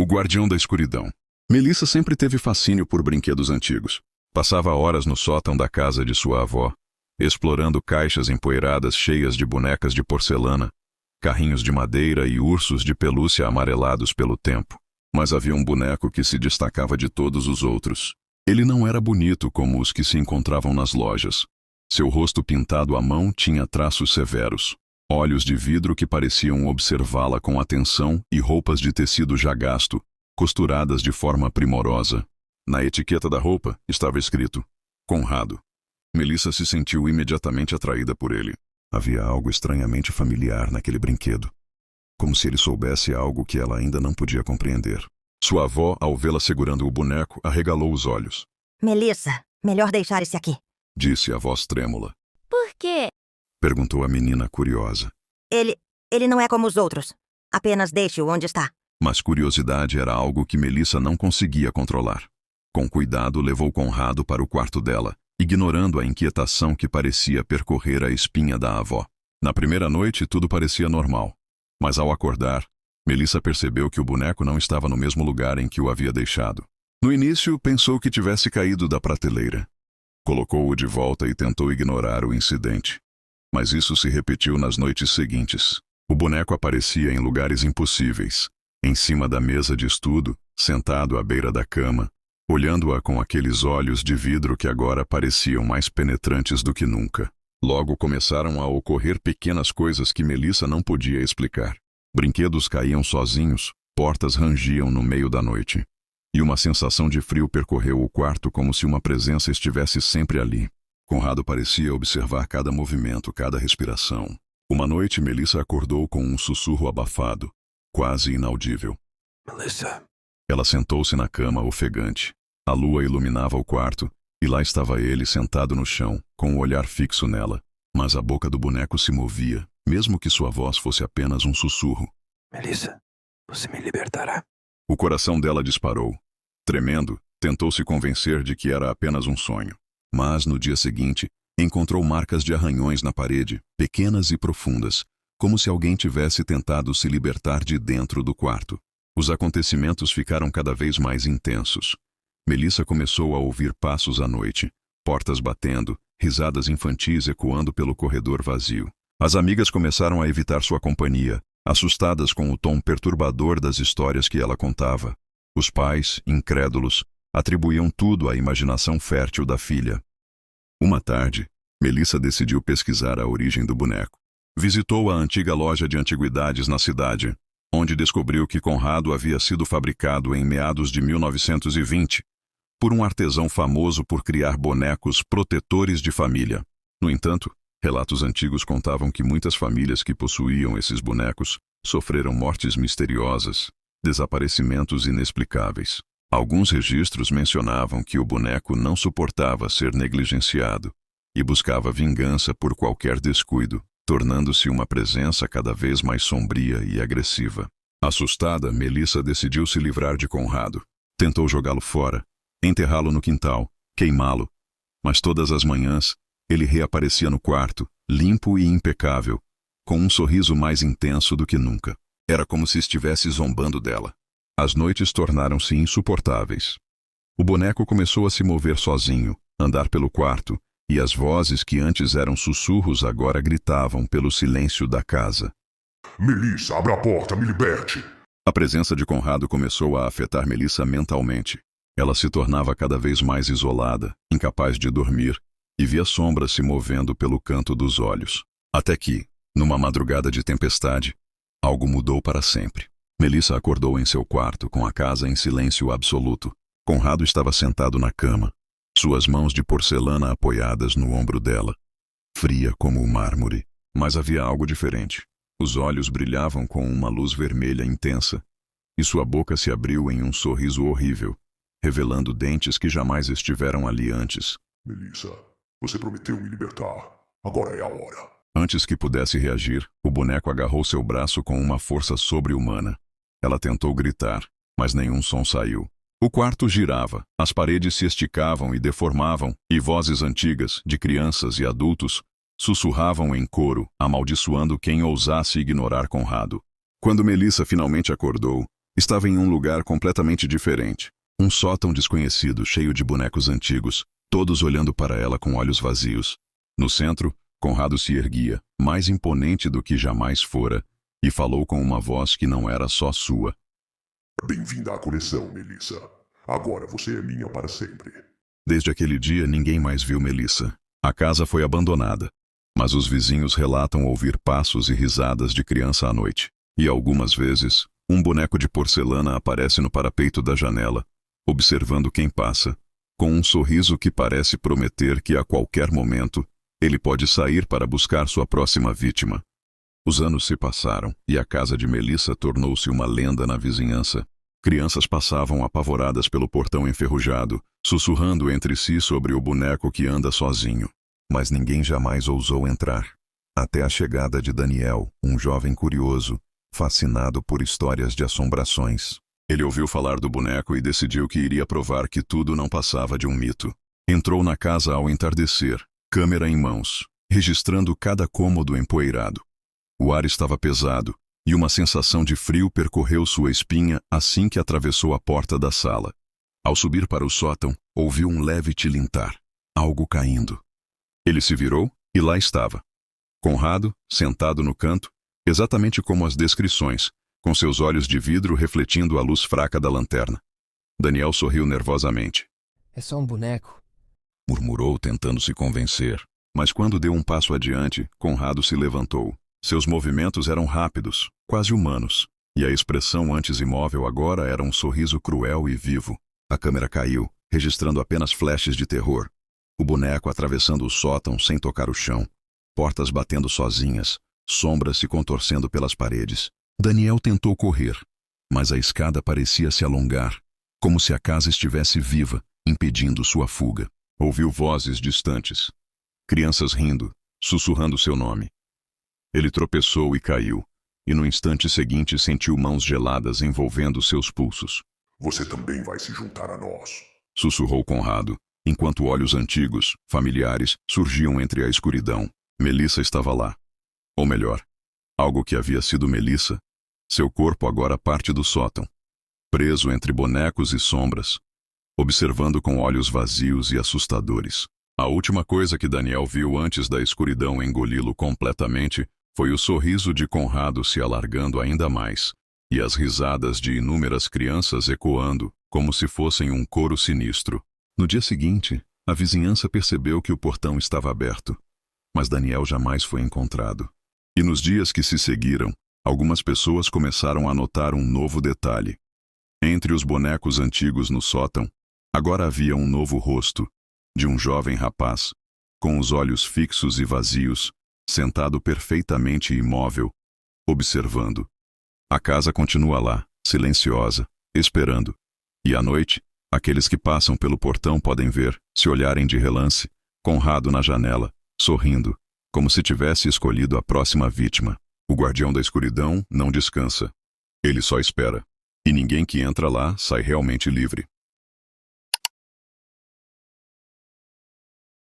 O guardião da escuridão. Melissa sempre teve fascínio por brinquedos antigos. Passava horas no sótão da casa de sua avó, explorando caixas empoeiradas cheias de bonecas de porcelana, carrinhos de madeira e ursos de pelúcia amarelados pelo tempo. Mas havia um boneco que se destacava de todos os outros. Ele não era bonito como os que se encontravam nas lojas. Seu rosto pintado à mão tinha traços severos, olhos de vidro que pareciam observá-la com atenção e roupas de tecido já gasto, costuradas de forma primorosa. Na etiqueta da roupa estava escrito Conrado. Melissa se sentiu imediatamente atraída por ele. Havia algo estranhamente familiar naquele brinquedo, como se ele soubesse algo que ela ainda não podia compreender. Sua avó, ao vê-la segurando o boneco, arregalou os olhos. Melissa, melhor deixar esse aqui. Disse a voz trêmula. Por quê? Perguntou a menina curiosa. Ele não é como os outros. Apenas deixe-o onde está. Mas curiosidade era algo que Melissa não conseguia controlar. Com cuidado, levou Conrado para o quarto dela, ignorando a inquietação que parecia percorrer a espinha da avó. Na primeira noite, tudo parecia normal. Mas ao acordar, Melissa percebeu que o boneco não estava no mesmo lugar em que o havia deixado. No início, pensou que tivesse caído da prateleira. Colocou-o de volta e tentou ignorar o incidente. Mas isso se repetiu nas noites seguintes. O boneco aparecia em lugares impossíveis. Em cima da mesa de estudo, sentado à beira da cama, olhando-a com aqueles olhos de vidro que agora pareciam mais penetrantes do que nunca. Logo começaram a ocorrer pequenas coisas que Melissa não podia explicar. Brinquedos caíam sozinhos, portas rangiam no meio da noite. E uma sensação de frio percorreu o quarto como se uma presença estivesse sempre ali. Conrado parecia observar cada movimento, cada respiração. Uma noite, Melissa acordou com um sussurro abafado, quase inaudível. Melissa. Ela sentou-se na cama, ofegante. A lua iluminava o quarto, e lá estava ele sentado no chão, com o olhar fixo nela. Mas a boca do boneco se movia, mesmo que sua voz fosse apenas um sussurro. Melissa, você me libertará. O coração dela disparou. Tremendo, tentou se convencer de que era apenas um sonho. Mas, no dia seguinte, encontrou marcas de arranhões na parede, pequenas e profundas, como se alguém tivesse tentado se libertar de dentro do quarto. Os acontecimentos ficaram cada vez mais intensos. Melissa começou a ouvir passos à noite, portas batendo, risadas infantis ecoando pelo corredor vazio. As amigas começaram a evitar sua companhia, assustadas com o tom perturbador das histórias que ela contava. Os pais, incrédulos, atribuíam tudo à imaginação fértil da filha. Uma tarde, Melissa decidiu pesquisar a origem do boneco. Visitou a antiga loja de antiguidades na cidade, onde descobriu que Conrado havia sido fabricado em meados de 1920 por um artesão famoso por criar bonecos protetores de família. No entanto, relatos antigos contavam que muitas famílias que possuíam esses bonecos sofreram mortes misteriosas, desaparecimentos inexplicáveis. Alguns registros mencionavam que o boneco não suportava ser negligenciado e buscava vingança por qualquer descuido, tornando-se uma presença cada vez mais sombria e agressiva. Assustada, Melissa decidiu se livrar de Conrado. Tentou jogá-lo fora, enterrá-lo no quintal, queimá-lo. Mas todas as manhãs, ele reaparecia no quarto, limpo e impecável, com um sorriso mais intenso do que nunca. Era como se estivesse zombando dela. As noites tornaram-se insuportáveis. O boneco começou a se mover sozinho, andar pelo quarto, e as vozes que antes eram sussurros agora gritavam pelo silêncio da casa. Melissa, abra a porta, me liberte! A presença de Conrado começou a afetar Melissa mentalmente. Ela se tornava cada vez mais isolada, incapaz de dormir, e via sombras se movendo pelo canto dos olhos. Até que, numa madrugada de tempestade, algo mudou para sempre. Melissa acordou em seu quarto, com a casa em silêncio absoluto. Conrado estava sentado na cama, suas mãos de porcelana apoiadas no ombro dela, fria como o mármore. Mas havia algo diferente. Os olhos brilhavam com uma luz vermelha intensa, e sua boca se abriu em um sorriso horrível, revelando dentes que jamais estiveram ali antes. Melissa, você prometeu me libertar. Agora é a hora. Antes que pudesse reagir, o boneco agarrou seu braço com uma força sobre-humana. Ela tentou gritar, mas nenhum som saiu. O quarto girava, as paredes se esticavam e deformavam, e vozes antigas, de crianças e adultos, sussurravam em coro, amaldiçoando quem ousasse ignorar Conrado. Quando Melissa finalmente acordou, Estava em um lugar completamente diferente. Um sótão desconhecido, cheio de bonecos antigos, todos olhando para ela com olhos vazios. No centro, Conrado se erguia, mais imponente do que jamais fora, e falou com uma voz que não era só sua. Bem-vinda à coleção, Melissa. Agora você é minha para sempre. Desde aquele dia, ninguém mais viu Melissa. A casa foi abandonada, mas os vizinhos relatam ouvir passos e risadas de criança à noite. E algumas vezes, um boneco de porcelana aparece no parapeito da janela, observando quem passa, com um sorriso que parece prometer que a qualquer momento ele pode sair para buscar sua próxima vítima. Os anos se passaram e a casa de Melissa tornou-se uma lenda na vizinhança. Crianças passavam apavoradas pelo portão enferrujado, sussurrando entre si sobre o boneco que anda sozinho. Mas ninguém jamais ousou entrar. Até a chegada de Daniel, um jovem curioso, fascinado por histórias de assombrações. Ele ouviu falar do boneco e decidiu que iria provar que tudo não passava de um mito. Entrou na casa ao entardecer, câmera em mãos, registrando cada cômodo empoeirado. O ar estava pesado, e uma sensação de frio percorreu sua espinha assim que atravessou a porta da sala. Ao subir para o sótão, ouviu um leve tilintar, algo caindo. Ele se virou e lá estava. Conrado, sentado no canto, exatamente como as descrições, com seus olhos de vidro refletindo a luz fraca da lanterna. Daniel sorriu nervosamente. É só um boneco, Murmurou, tentando se convencer. Mas quando deu um passo adiante, Conrado se levantou. Seus movimentos eram rápidos, quase humanos, e a expressão antes imóvel agora era um sorriso cruel e vivo. A câmera caiu, registrando apenas flashes de terror. O boneco atravessando o sótão sem tocar o chão, portas batendo sozinhas, sombras se contorcendo pelas paredes. Daniel tentou correr, mas a escada parecia se alongar, como se a casa estivesse viva, impedindo sua fuga. Ouviu vozes distantes, crianças rindo, sussurrando seu nome. Ele tropeçou e caiu, e no instante seguinte sentiu mãos geladas envolvendo seus pulsos. Você também vai se juntar a nós. Sussurrou Conrado, enquanto olhos antigos, familiares, surgiam entre a escuridão. Melissa estava lá. Ou melhor, algo que havia sido Melissa, seu corpo agora parte do sótão, preso entre bonecos e sombras, observando com olhos vazios e assustadores. A última coisa que Daniel viu antes da escuridão engoli-lo completamente foi o sorriso de Conrado se alargando ainda mais, e as risadas de inúmeras crianças ecoando, como se fossem um coro sinistro. No dia seguinte, a vizinhança percebeu que o portão estava aberto, mas Daniel jamais foi encontrado. E nos dias que se seguiram, algumas pessoas começaram a notar um novo detalhe. Entre os bonecos antigos no sótão, agora havia um novo rosto, de um jovem rapaz, com os olhos fixos e vazios, sentado perfeitamente imóvel, observando. A casa continua lá, silenciosa, esperando. E à noite, aqueles que passam pelo portão podem ver, se olharem de relance, Conrado na janela, sorrindo, como se tivesse escolhido a próxima vítima. O guardião da escuridão não descansa. Ele só espera. E ninguém que entra lá sai realmente livre.